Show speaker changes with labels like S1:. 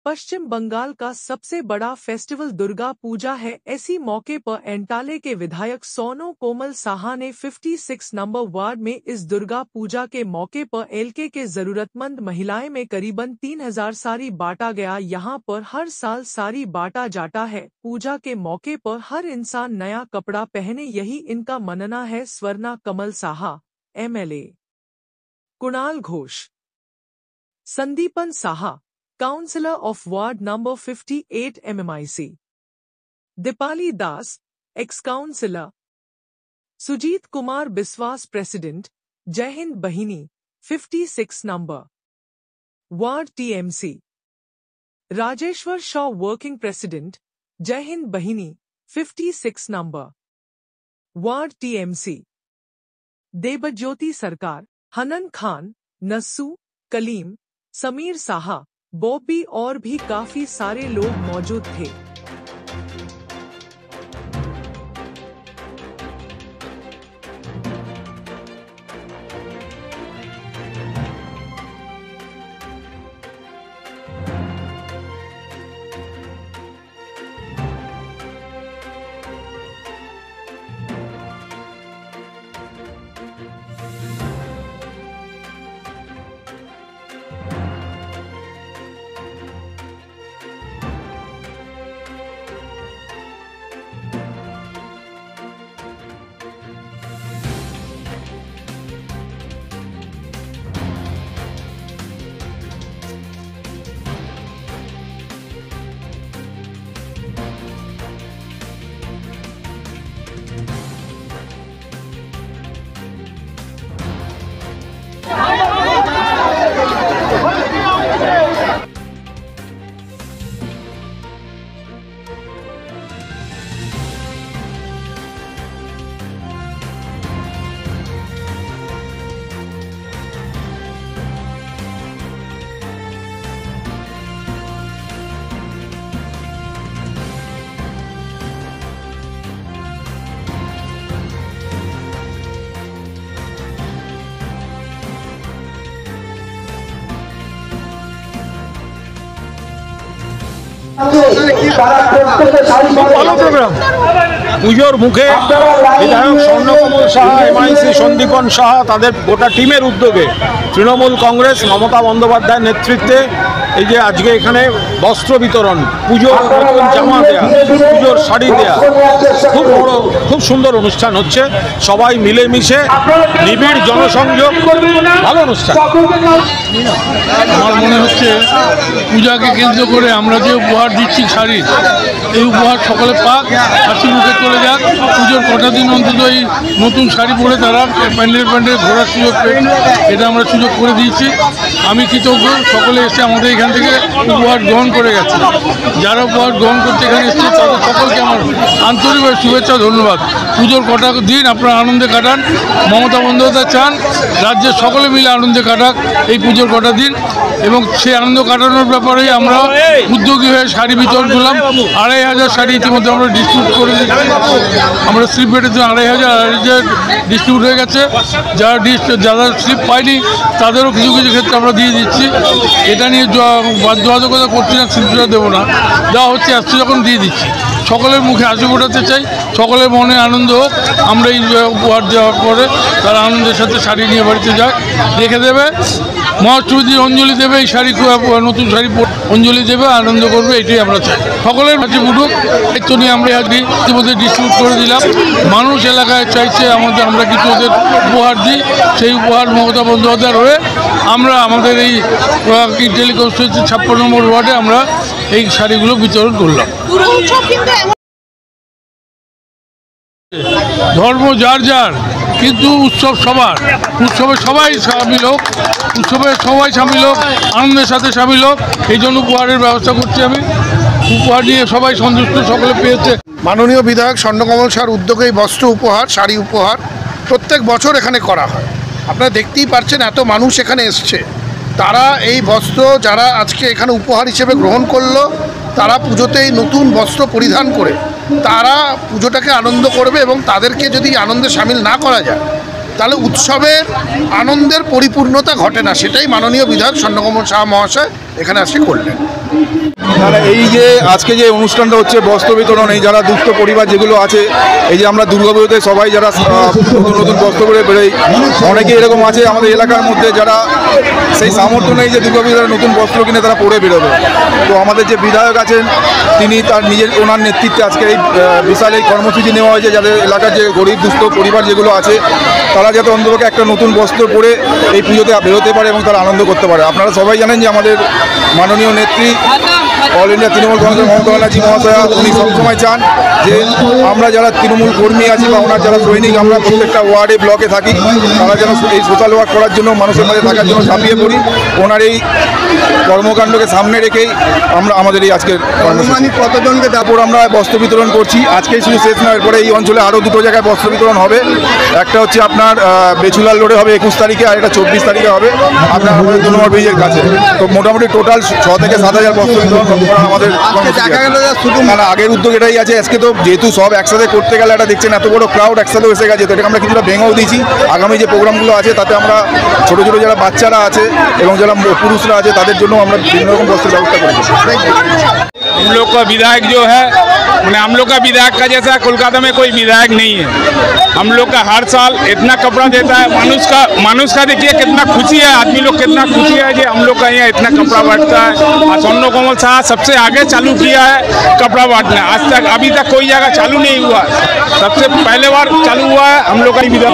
S1: पश्चिम बंगाल का सबसे बड़ा फेस्टिवल दुर्गा पूजा है। ऐसी मौके पर एंटाले के विधायक सोनू कोमल साहा ने 56 नंबर वार्ड में इस दुर्गा पूजा के मौके पर एलके के जरूरतमंद महिलाएं में करीबन 3000 साड़ी बांटा गया। यहां पर हर साल साड़ी बांटा जाता है। पूजा के मौके पर हर इंसान नया कपड़ा पहने, यही इनका मानना है। Swarna Kamal Saha, MLA Kunal Ghosh, Sandipan Saha, councillor of ward number 58 MMIC, Dipali Das, ex councillor, Sujit Kumar Biswas, president, Jai Hind Bahini 56 number ward TMC, Rajeshwar Shaw, working president, Jai Hind Bahini 56 number ward TMC, Debjyoti सरकार, हनन खान, नस्सू, कलीम, समीर साहा, बॉबी और भी काफी सारे लोग मौजूद थे।
S2: পুজোর মুখে বিধায়ক স্বর্ণকমল সাহা, MIC সন্দীপন সাহা, তাদের গোটা টিমের উদ্যোগে তৃণমূল কংগ্রেস মমতা বন্দ্যোপাধ্যায়ের নেতৃত্বে এই যে আজকে এখানে বস্ত্র বিতরণ, পুজোর নতুন জামা দেয়া, পুজোর শাড়ি দেয়া, খুব সুন্দর অনুষ্ঠান হচ্ছে। সবাই মিলেমিশে নিবিড় জনসংযোগ, ভালো অনুষ্ঠান।
S3: আমার মনে হচ্ছে পূজাকে কেন্দ্র করে আমরা যে উপহার দিচ্ছি শাড়ি, এই উপহার সকলে পাক, হাসি মুখে চলে যাক। পুজোর কটা দিন অন্তত এই নতুন শাড়ি পরে তারা প্যান্ডেল ঘোরার সুযোগ পেয়ে, এটা আমরা সুযোগ করে দিয়েছি। আমি কৃতজ্ঞ, সকলে এসে আমাদের এখান থেকে উপহার গ্রহণ করে গেছে। যারা উপহার গ্রহণ করতে এখানে এসছে তাদের সকলকে আমার আন্তরিকভাবে শুভেচ্ছা, ধন্যবাদ। পুজোর কটা দিন আপনারা আনন্দে কাটান। মমতা বন্দ্যোপাধ্যায় চান রাজ্যের সকলে মিলে আনন্দে কাটাক এই পুজোর কটা দিন, এবং সেই আনন্দ কাটানোর ব্যাপারেই আমরা উদ্যোগী হয়ে শাড়ি বিতরণ করলাম। 2500 শাড়ি ইতিমধ্যে আমরা ডিস্ট্রিবিউট করে দিচ্ছি। আমরা স্লিপ পেটের জন্য 2500 ডিস্ট্রিবিউট হয়ে গেছে। যারা স্লিপ পায়নি তাদেরও কিছু কিছু ক্ষেত্রে আমরা দিয়ে দিচ্ছি। এটা নিয়ে বাধ্যবাধকতা করছি না, স্লিপটা দেবো না, দেওয়া হচ্ছে, আসছে যখন দিয়ে দিচ্ছি। সকলের মুখে হাসি ফোটাতে চাই, সকলের মনে আনন্দ হোক। আমরা এই উপহার দেওয়ার পরে তারা আনন্দের সাথে শাড়ি নিয়ে বাড়িতে যাক, রেখে দেবে, মহাষ্টমীর অঞ্জলি দেবে, এই শাড়ি নতুন শাড়ি অঞ্জলি দেবে, আনন্দ করবে, এটাই আমরা চাই। সকলের হাসি ফুটুক, দায়িত্ব নিয়ে আমরা ইতিমধ্যে ডিস্ট্রিবিউট করে দিলাম। মানুষ এলাকায় চাইছে আমরা কিছু ওদের উপহার দিই, সেই উপহার মমতা বন্দ্যোপাধ্যায়ের হয়ে আমরা আমাদের এই টেলিকনস্টিটুয়েন্সি 56 নম্বর ওয়ার্ডে আমরা এই শাড়িগুলো বিতরণ করলাম। ধর্ম যার যার, কিন্তু উৎসব সবার। উৎসবে সবাই সামিল হোক, আনন্দের সাথে সামিল হোক, এই জন্য উপহারের ব্যবস্থা করছি আমি। উপহার নিয়ে সবাই সন্তুষ্ট, সকলে পেয়েছে।
S4: মাননীয় বিধায়ক স্বর্ণকমল সাহার উদ্যোগে এই বস্ত্র উপহার, শাড়ি উপহার প্রত্যেক বছর এখানে করা হয়। আপনারা দেখতেই পাচ্ছেন এত মানুষ এখানে এসছে। তারা এই বস্ত্র যারা আজকে এখানে উপহার হিসেবে গ্রহণ করলো, তারা পুজোতে এই নতুন বস্ত্র পরিধান করে তারা পুজোটাকে আনন্দ করবে, এবং তাদেরকে যদি আনন্দে সামিল না করা যায় তাহলে উৎসবের আনন্দের পরিপূর্ণতা ঘটে না। সেটাই মাননীয় বিধায়ক স্বর্ণকমল সাহা মহাশয় এখানে আসে করলেন।
S5: এই যে আজকে যে অনুষ্ঠানটা হচ্ছে বস্ত্র বিতরণ, এই যারা দুস্থ পরিবার যেগুলো আছে, এই যে আমরা দুর্গাপুজোতে সবাই যারা নতুন নতুন বস্ত্র করে বেরোই, অনেকে এরকম আছে আমাদের এলাকার মধ্যে যারা সেই সামর্থ্য নেই যে দুর্গাপুজোর নতুন বস্ত্র কিনে তারা পরে বেরোবে। তো আমাদের যে বিধায়ক আছেন তিনি তার ওনার নেতৃত্বে আজকে এই বিশাল এই কর্মসূচি নেওয়া হয়েছে, যাদের এলাকার যে গরিব দুস্থ পরিবার যেগুলো আছে তারা যাতে অন্তপক্ষে একটা নতুন বস্ত্র পরে এই পুজোতে বেরোতে পারে এবং তারা আনন্দ করতে পারে। আপনারা সবাই জানেন যে আমাদের মাননীয় নেত্রী অল ইন্ডিয়া তৃণমূল কংগ্রেসের মমতা ব্যানার্জি মহাশয়া উনি সবসময় চান যে আমরা যারা তৃণমূল কর্মী আছি বা ওনার যারা সৈনিক আমরা প্রত্যেকটা ওয়ার্ডে ব্লকে থাকি, তারা যেন এই সোশ্যাল ওয়ার্ক করার জন্য মানুষের মাঝে থাকার জন্য ঝাঁপিয়ে পড়ি। ওনার এই কর্মকাণ্ডকে সামনে রেখেই আমরা আমাদের এই আজকের কতজনকে তারপর আমরা বস্ত্র বিতরণ করছি। আজকেই শুধু শেষ নয়, এরপরে এই অঞ্চলে আরও দুটো জায়গায় বস্ত্র বিতরণ হবে। একটা হচ্ছে আপনার বেচুলাল রোডে হবে 21 তারিখে, আর একটা 24 তারিখে হবে আপনার আমাদের 2 নম্বর ব্রিজের কাছে। তো মোটামুটি টোটাল 6 থেকে 7,000 বস্ত্র বিতরণ আমাদের শুধু মানে আগের উদ্যোগ এটাই আছে। আজকে তো যেহেতু সব একসাথে করতে গেলে এটা দেখছেন এত বড় ক্রাউড একসাথে এসে গেছে, তো এটাকে আমরা কিছুটা ভেঙেও দিয়েছি। আগামী যে প্রোগ্রামগুলো আছে তাতে আমরা ছোটো ছোটো যারা বাচ্চারা আছে এবং যারা পুরুষরা আছে তাদের জন্য আমরা বিভিন্ন রকম বস্ত্রের ব্যবস্থা করেছি।
S6: हम लोग का विधायक जो है मैंने हम लोग का विधायक का जैसा कोलकाता में कोई विधायक नहीं है। हम लोग का हर साल इतना कपड़ा देता है, मानुष का देखिए कितना खुशी है, आदमी लोग कितना खुशी है कि हम लोग का यहाँ इतना कपड़ा बांटता है। और स्वर्णो कोमल शाह सबसे आगे चालू किया है कपड़ा बांटना। आज तक अभी तक कोई जगह चालू नहीं हुआ, सबसे पहले बार चालू हुआ है हम लोग का ही विधायक।